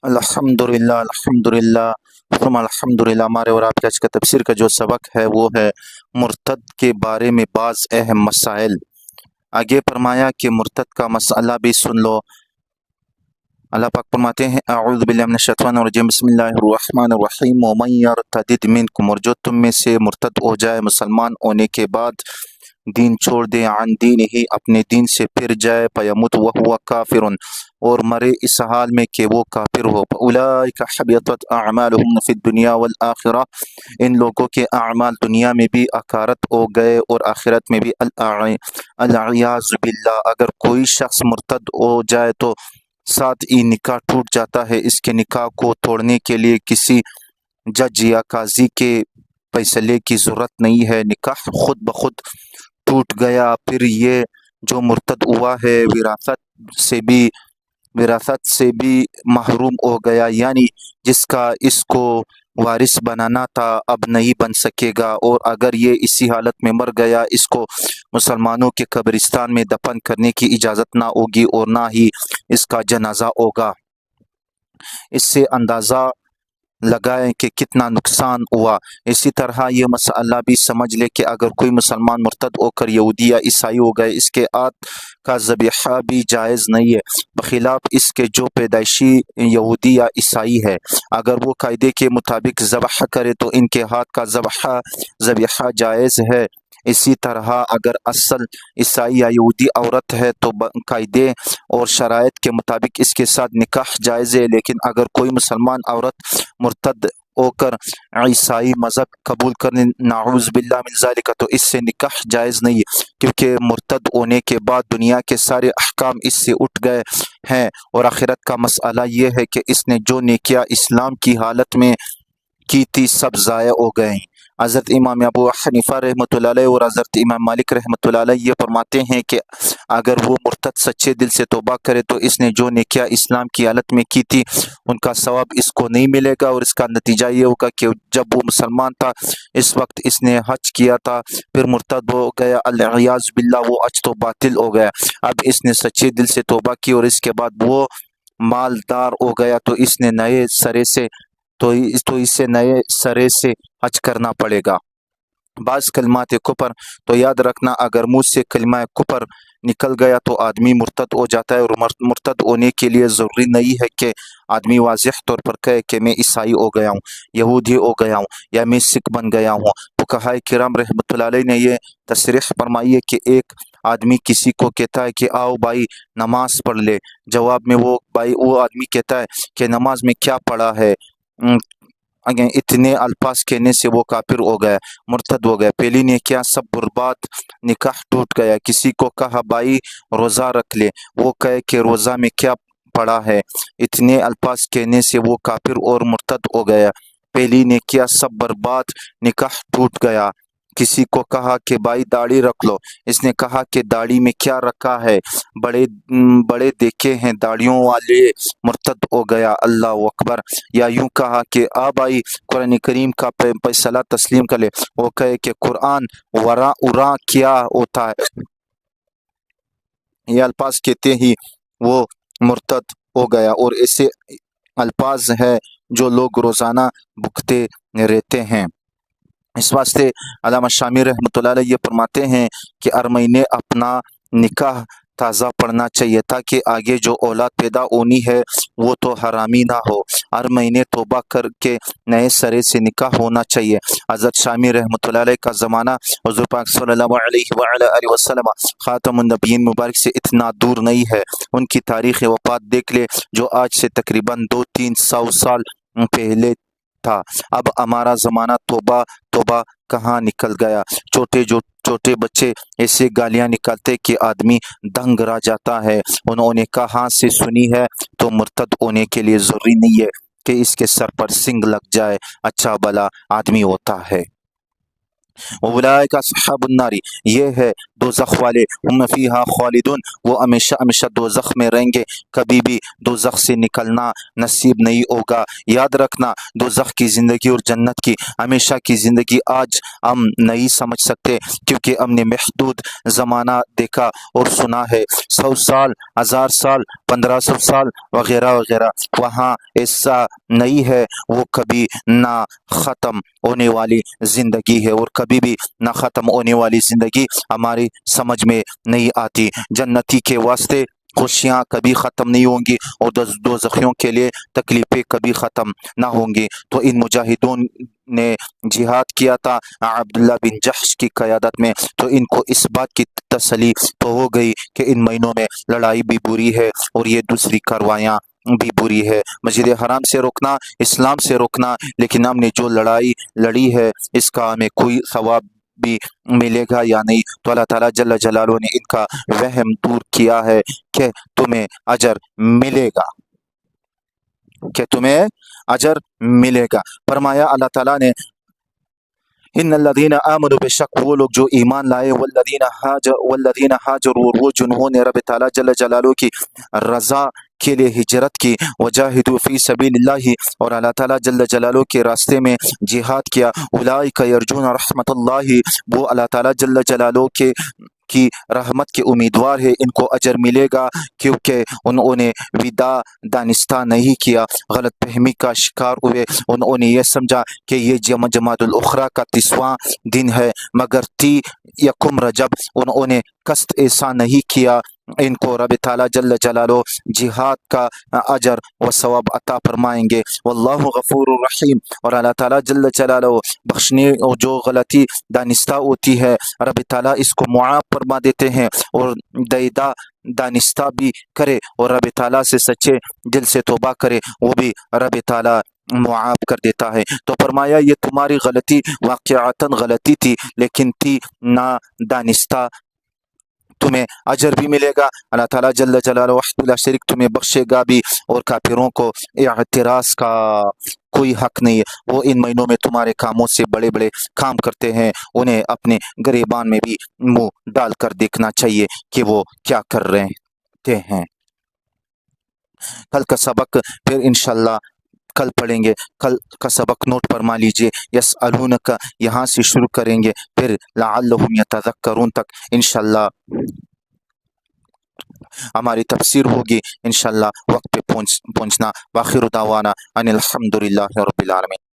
अल्हम्दुलिल्लाह सुम्मा अल्हम्दुलिल्लाह। हमारे और आपके आज का तफसीर का जो सबक है वो है मुर्तद के बारे में बाज़ अहम मसाइल। आगे फरमाया कि मुर्तद का मसला भी सुन लो। अल्लाह पाक फरमाते हैं अऊज़ु बिल्लाहि मिनश शैतानिर रजीम बिस्मिल्लाहिर रहमानिर रहीम व मन यर्तदिद मिनकुम, और जो तुम में से मुर्तद हो जाए मुसलमान होने के बाद, दीन छोड़ दे, अन दीन ही अपने दीन से फिर जाए, फयमुत व हुवा काफिरुन, और मरे इस हाल में कि वो काफिर हो, उलाइका हबितत अअमालुहुम फिद दुनिया वल आखिरा, इन लोगों के अमाल दुनिया में भी अकारत हो गए और आखिरत में भी अल बिल्लाह। अगर कोई शख्स मुर्तद हो जाए तो साथ ही निकाह टूट जाता है। इसके निकाह को तोड़ने के लिए किसी जज या काजी के फैसले की ज़रूरत नहीं है, निकाह खुद ब खुद टूट गया। फिर ये जो मुर्तद हुआ है विरासत से भी महरूम हो गया, यानी जिसका इसको वारिस बनाना था अब नहीं बन सकेगा। और अगर ये इसी हालत में मर गया, इसको मुसलमानों के कब्रिस्तान में दफन करने की इजाज़त ना होगी और ना ही इसका जनाजा होगा। इससे अंदाज़ा लगाएं कि कितना नुकसान हुआ। इसी तरह ये मसला भी समझ ले कि अगर कोई मुसलमान मुर्तद होकर यहूदी या ईसाई हो गए, इसके आत का ज़बीहा भी जायज़ नहीं है, बखिलाफ़ इसके जो पैदाइशी यहूदी या ईसाई है। अगर वो कायदे के मुताबिक ज़बह करे तो इनके हाथ का ज़बीहा जायज़ है। इसी तरह अगर असल ईसाई या यहूदी औरत है तो कायदे और शराइत के मुताबिक इसके साथ निकाह जायज़ है। लेकिन अगर कोई मुसलमान औरत मुर्तद होकर ईसाई मज़हब कबूल करने, नाऊज़ बिल्लाह मिन ज़ालिका, तो इससे निकाह जायज़ नहीं है, क्योंकि मुर्तद होने के बाद दुनिया के सारे अहकाम इससे उठ गए हैं। और आखिरत का मसला ये है कि इसने जो नेकियां इस्लाम की हालत में की थी सब ज़ाया हो गए। हज़रत इमाम अबू हनीफा रहमतुल्लाह अलैह और हज़रत इमाम मालिक रहमतुल्लाह अलैह ये फरमाते हैं कि अगर वो मुर्तद सच्चे दिल से तौबा करे तो इसने जो नेकियां इस्लाम की हालत में की थी उनका सवाब इसको नहीं मिलेगा। और इसका नतीजा ये होगा कि जब वो मुसलमान था इस वक्त इसने हज किया था, फिर मुर्तद हो गया, अल-इयाज़ बिल्लाह, वो हज तो बातिल हो गया। अब इसने सच्चे दिल से तौबा की और इसके बाद वो मालदार हो गया तो इसने नए सरे से इसे नए सरे से हज करना पड़ेगा। बाज़ कलिमात कुफर, तो याद रखना अगर मुँह से कलिमा कुफर निकल गया तो आदमी मुर्तद हो जाता है। और मुर्तद होने के लिए ज़रूरी नहीं है कि आदमी वाज़ेह तौर पर कहे कि मैं ईसाई हो गया हूँ, यहूदी हो गया हूँ या मैं सिख बन गया हूँ। फुक़हा किराम रहमतुल्लाह अलैह ने ये तशरीह फरमाई है कि एक आदमी किसी को कहता है कि आओ भाई नमाज पढ़ ले, जवाब में वो आदमी कहता है कि नमाज में क्या पढ़ा है। इतने अल्फाज कहने से वो काफिर हो गया, मुर्तद हो गया। पहली ने क्या सब बर्बाद, निकाह टूट गया। किसी को कहा भाई रोज़ा रख ले, वो कहे कि रोज़ा में क्या पड़ा है, इतने अल्फाज कहने से वो काफिर और मुर्तद हो गया। पहली ने क्या सब बर्बाद, निकाह टूट गया। किसी को कहा कि भाई दाढ़ी रख लो, इसने कहा कि दाढ़ी में क्या रखा है, बड़े बड़े देखे हैं दाढ़ियों वाले, मुर्तद हो गया। अल्लाह अकबर। या यूं कहा कि आ भाई कुरान करीम का फैसला तस्लीम कर ले, वो कहे कि कुरान वरा उरा क्या होता है, ये अल्फाज कहते ही वो मुर्तद हो गया। और ऐसे अल्फाज है जो लोग रोज़ाना भुगते रहते हैं। इस वास्ते अल्लामा शामी रहमतुल्लाह अलैह ये फरमाते हैं कि हर महीने अपना निकाह ताज़ा पढ़ना चाहिए ताकि आगे जो औलाद पैदा होनी है वो तो हरामी ना हो। हर महीने तौबा करके नए सरे से निकाह होना चाहिए। हज़रत शामी रहमतुल्लाह अलैह का ज़माना हुज़ूर पाक सल्लल्लाहु अलैहि वसल्लम ख़ातमुन नबिय्यीन मुबारक से इतना दूर नहीं है। उनकी तारीख़ वफ़ात देख ले जो आज से तकरीबन 200-300 साल पहले था। अब हमारा ज़माना तौबा तौबा कहाँ निकल गया। छोटे बच्चे ऐसे गालियां निकालते कि आदमी दंग रह जाता है। उन्होंने कहाँ से सुनी है, तो मुर्तद होने के लिए ज़रूरी नहीं है कि इसके सर पर सिंग लग जाए, अच्छा भला आदमी होता है। उलाइक अस्हाबुन नारी, ये है दोज़ख वाले, हुम फीहा खालिदून, वो हमेशा हमेशा दोज़ख में रहेंगे, कभी भी दोज़ख से निकलना नसीब नहीं होगा। याद रखना, दोज़ख की ज़िंदगी और जन्नत की हमेशा की ज़िंदगी आज हम नहीं समझ सकते, क्योंकि हमने महदूद ज़माना देखा और सुना है। 100 साल, 1000 साल, 1500 साल वगैरह वगैरह, वहाँ ऐसा नहीं है। वो कभी ना ख़त्म होने वाली ज़िंदगी है, और कभी भी ना ख़त्म होने वाली ज़िंदगी हमारी समझ में नहीं आती। जन्नती के वास्ते खुशियाँ कभी ख़त्म नहीं होंगी, और दोज़खियों के लिए तकलीफ़ें कभी ख़त्म ना होंगी। तो इन मुजाहिदों ने जिहाद किया था अब्दुल्ला बिन जहश की क़यादत में, तो इनको इस बात की तसल्ली तो हो गई कि इन महीनों में लड़ाई भी बुरी है और ये दूसरी कार्रवाइयाँ भी बुरी है। मस्जिद हराम से रोकना, इस्लाम से रोकना, लेकिन हमने जो लड़ाई लड़ी है इसका हमें कोई सवाब भी मिलेगा या नहीं। तो अल्लाह ताला जल्ल जलालुहु ने इनका वहम दूर किया है कि तुम्हें अजर मिलेगा, कि तुम्हें अजर मिलेगा। फरमाया अल्लाह ताला ने, इन्नल्लज़ीना आमनु, बेशक वो लोग जो ईमान लाए, वल्लज़ीना हाजरू, और वो जिन्होंने रब ताला जल्ल जलालुहु की रज़ा के लिए हिजरत की, वजाहिदू फी सबीलिल्लाहि, और अल्लाह ताला जल्ल जलालुहु के रास्ते में जिहाद किया, उलाइका यरजून रहमतुल्लाहि, वो अल्लाह ताला जल्ल जलालुहु के की रहमत के उम्मीदवार है, इनको अजर मिलेगा, क्योंकि उन्होंने विदा दानिस्ता नहीं किया, गलत फहमी का शिकार हुए। उन्होंने ये समझा कि ये जमातुल उखरा का 30वां दिन है, मगर 30 यकुम रजब, उन्होंने कष्ट ऐसा नहीं किया। इनको रब ताला जल्ल जलालो जिहाद का अजर व सवाब अता फरमाएंगे। वल्लाहु गफूरुर रहीम, और अल्लाह ताला जल्ल जलालो बख्शने, और जो गलती दानिस्ता होती है रब ताला इसको मुआफ़ फरमा देते हैं, और दैदा दानिस्ता भी करे और रब ताला से सच्चे दिल से तौबा करे, वो भी रब ताला मुआफ़ कर देता है। तो फरमाया ये तुम्हारी गलती वाक़िअतन गलती थी, लेकिन थी ना दानिस्ता, तुम्हें अजर भी मिलेगा। अल्लाह ताला जल्ल जलालुहु वहदहु ला शरीक तुम्हें बख्शेगा भी, और काफिरों को एतराज़ का कोई हक नहीं है। वो इन महीनों में तुम्हारे कामों से बड़े बड़े काम करते हैं, उन्हें अपने गिरेबान में भी मुंह डाल कर देखना चाहिए कि वो क्या कर रहे हैं। कल का सबक फिर इंशाल्लाह कल पढ़ेंगे। कल का सबक नोट फरमा लीजिए। यसअलूनका यहाँ से शुरू करेंगे, फिर लअल्लहुम यतज़क्करून तक इंशाल्लाह हमारी तफसीर होगी। इंशाल्लाह वक्त पे पहुँचना। वाखिर दावाना अनिल हम्दुलिल्लाहि रब्बिल आलमीन।